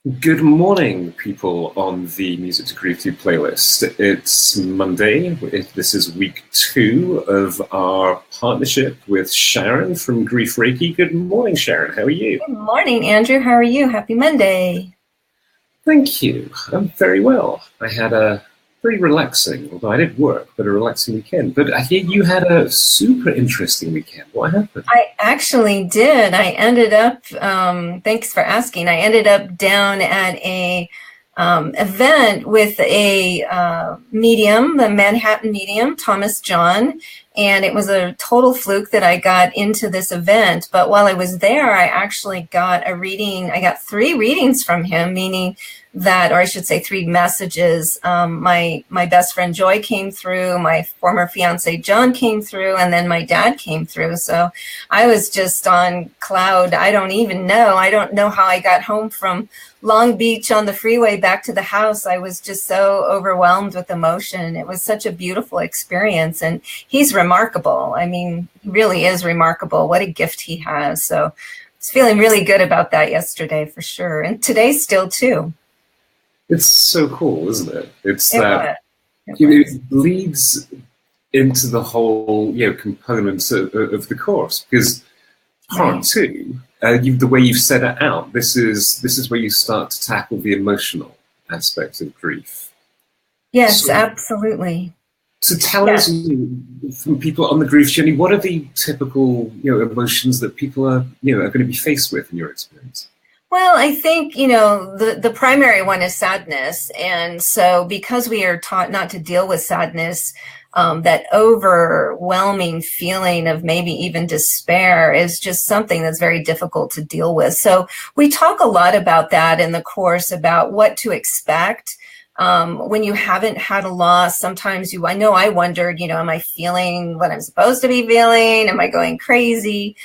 Good morning, people on the Music to Grief 2 playlist. It's Monday. This is week 2 of our partnership with Sharon from Grief Reiki. Good morning, Sharon. How are you? Good morning, Andrew. How are you? Happy Monday. Thank you. I'm very well. I had a very relaxing, although I did work, but a relaxing weekend. But I hear you had a super interesting weekend. What happened? I actually did. I ended up, thanks for asking, I ended up down at a event with a medium, the Manhattan medium, Thomas John, and it was a total fluke that I got into this event. But while I was there, I actually got a reading. I got 3 readings from him, meaning that, or I should say 3 messages. My best friend Joy came through, my former fiance John came through, and then my dad came through. So I was just on cloud. I don't know how I got home from Long Beach on the freeway back to the house. I was just so overwhelmed with emotion. It was such a beautiful experience, and he's remarkable. I mean, he really is remarkable. What a gift he has. So I was feeling really good about that yesterday for sure. And today still too. It's so cool, isn't it? It leads into the whole components of the course, because part 2, the way you've set it out, this is where you start to tackle the emotional aspect of grief. Yes, so, absolutely. So tell us, from people on the grief journey, what are the typical emotions that people are going to be faced with in your experience? Well, I think, the primary one is sadness. And so because we are taught not to deal with sadness, that overwhelming feeling of maybe even despair is just something that's very difficult to deal with. So we talk a lot about that in the course, about what to expect. When you haven't had a loss, sometimes I know I wondered, am I feeling what I'm supposed to be feeling? Am I going crazy?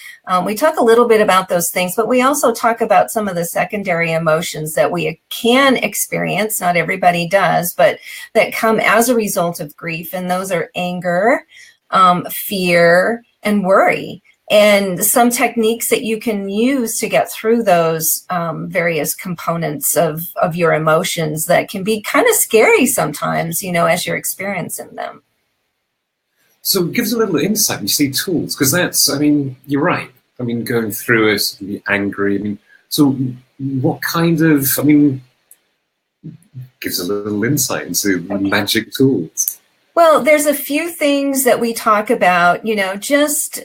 We talk a little bit about those things, but we also talk about some of the secondary emotions that we can experience. Not everybody does, but that come as a result of grief. And those are anger, fear, and worry. And some techniques that you can use to get through those various components of your emotions that can be kind of scary sometimes, as you're experiencing them. So give us a little insight. You say tools, because you're right. Going through it, be angry. So what kind of, gives a little insight into magic tools. Well, there's a few things that we talk about, just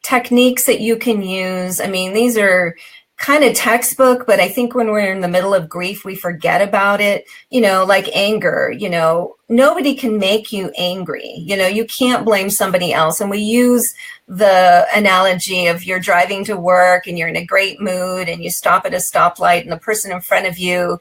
techniques that you can use. These are kind of textbook, but I think when we're in the middle of grief, we forget about it, like anger, nobody can make you angry. You can't blame somebody else. And we use the analogy of you're driving to work and you're in a great mood and you stop at a stoplight and the person in front of you,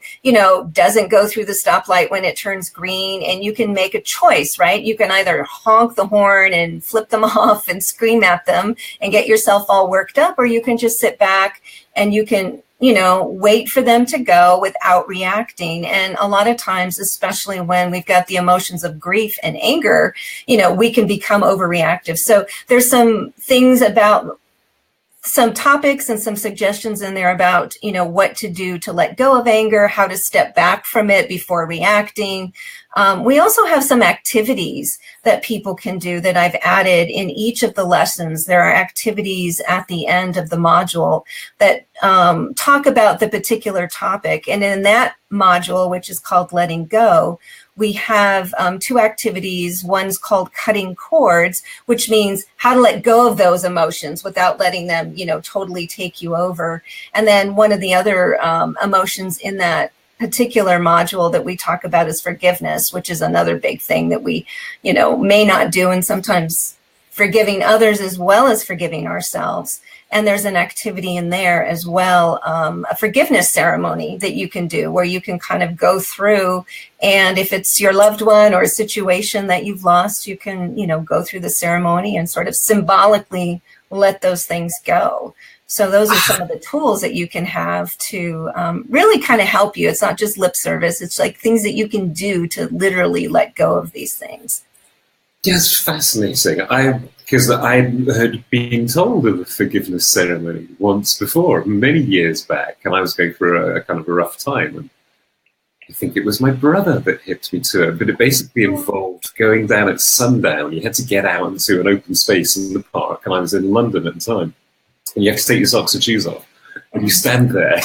doesn't go through the stoplight when it turns green, and you can make a choice, right? You can either honk the horn and flip them off and scream at them and get yourself all worked up, or you can just sit back and you can wait for them to go without reacting. And a lot of times, especially when we've got the emotions of grief and anger, we can become overreactive. So there's some things about some topics and some suggestions in there about, what to do to let go of anger, how to step back from it before reacting. We also have some activities that people can do that I've added in each of the lessons. There are activities at the end of the module that talk about the particular topic. And in that module, which is called Letting Go, we have 2 activities. One's called Cutting Cords, which means how to let go of those emotions without letting them, totally take you over. And then one of the other emotions in that particular module that we talk about is forgiveness, which is another big thing that we, may not do, and sometimes forgiving others as well as forgiving ourselves. And there's an activity in there as well, a forgiveness ceremony that you can do where you can kind of go through, and if it's your loved one or a situation that you've lost, you can, go through the ceremony and sort of symbolically let those things go. So those are some of the tools that you can have to really kind of help you. It's not just lip service. It's like things that you can do to literally let go of these things. Yeah, it's fascinating. because I had been told of the forgiveness ceremony once before, many years back, and I was going through a kind of a rough time. And I think it was my brother that hipped me to it, but it basically involved going down at sundown. You had to get out into an open space in the park, and I was in London at the time. And you have to take your socks and shoes off. And you stand there,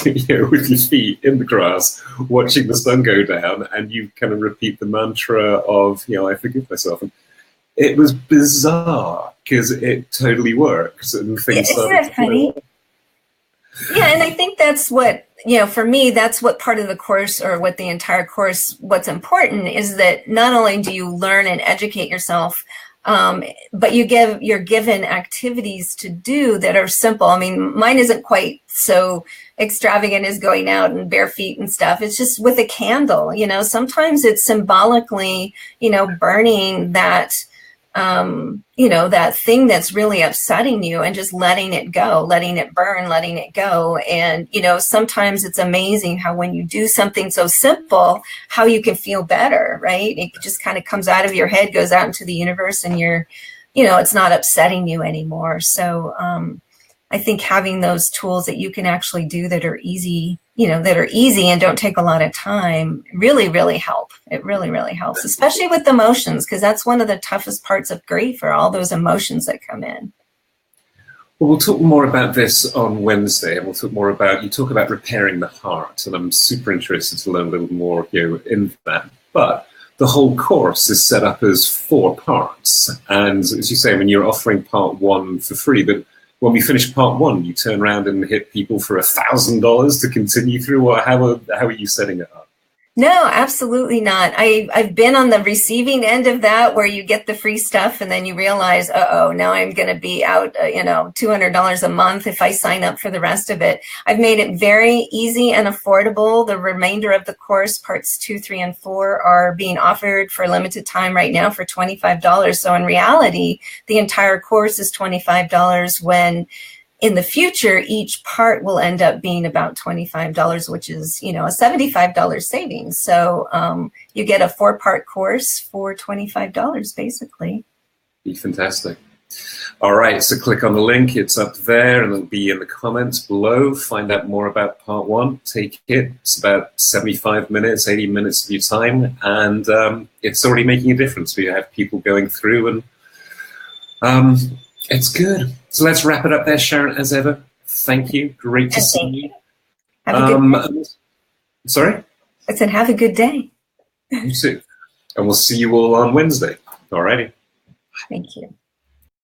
with your feet in the grass, watching the sun go down, and you kind of repeat the mantra of, I forgive myself. And it was bizarre because it totally works, and things Isn't that funny? Yeah, and I think that's what, for me, that's what part of the course, or what the entire course, what's important is that not only do you learn and educate yourself, but you're given activities to do that are simple. I mean, mine isn't quite so extravagant as going out and bare feet and stuff. It's just with a candle, sometimes it's symbolically, burning that, that thing that's really upsetting you and just letting it go, letting it burn, letting it go. And, sometimes it's amazing how when you do something so simple, how you can feel better, right? It just kind of comes out of your head, goes out into the universe, and it's not upsetting you anymore. So, I think having those tools that you can actually do that are easy, and don't take a lot of time really, really help. It really, really helps, especially with emotions, because that's one of the toughest parts of grief, are all those emotions that come in. Well, we'll talk more about this on Wednesday, and we'll talk more about, you talk about repairing the heart, and I'm super interested to learn a little more in that. But the whole course is set up as 4 parts. And as you say, you're offering part 1 for free, but when we finish part 1, you turn around and hit people for $1,000 to continue through, or how are you setting it up? No, absolutely not. I've been on the receiving end of that, where you get the free stuff and then you realize, now I'm going to be out, $200 a month if I sign up for the rest of it. I've made it very easy and affordable. The remainder of the course, parts 2, 3, and 4, are being offered for a limited time right now for $25. So in reality, the entire course is $25, when in the future, each part will end up being about $25, which is, a $75 savings. So you get a 4-part course for $25, basically. Be fantastic. All right, so click on the link. It's up there, and it'll be in the comments below. Find out more about part 1. Take it. It's about 75 minutes, 80 minutes of your time, and it's already making a difference. We have people going through, and it's good. So let's wrap it up there, Sharon, as ever. Thank you. Great to see you. Have a good day. Sorry? I said, have a good day. You too. And we'll see you all on Wednesday. All righty. Thank you.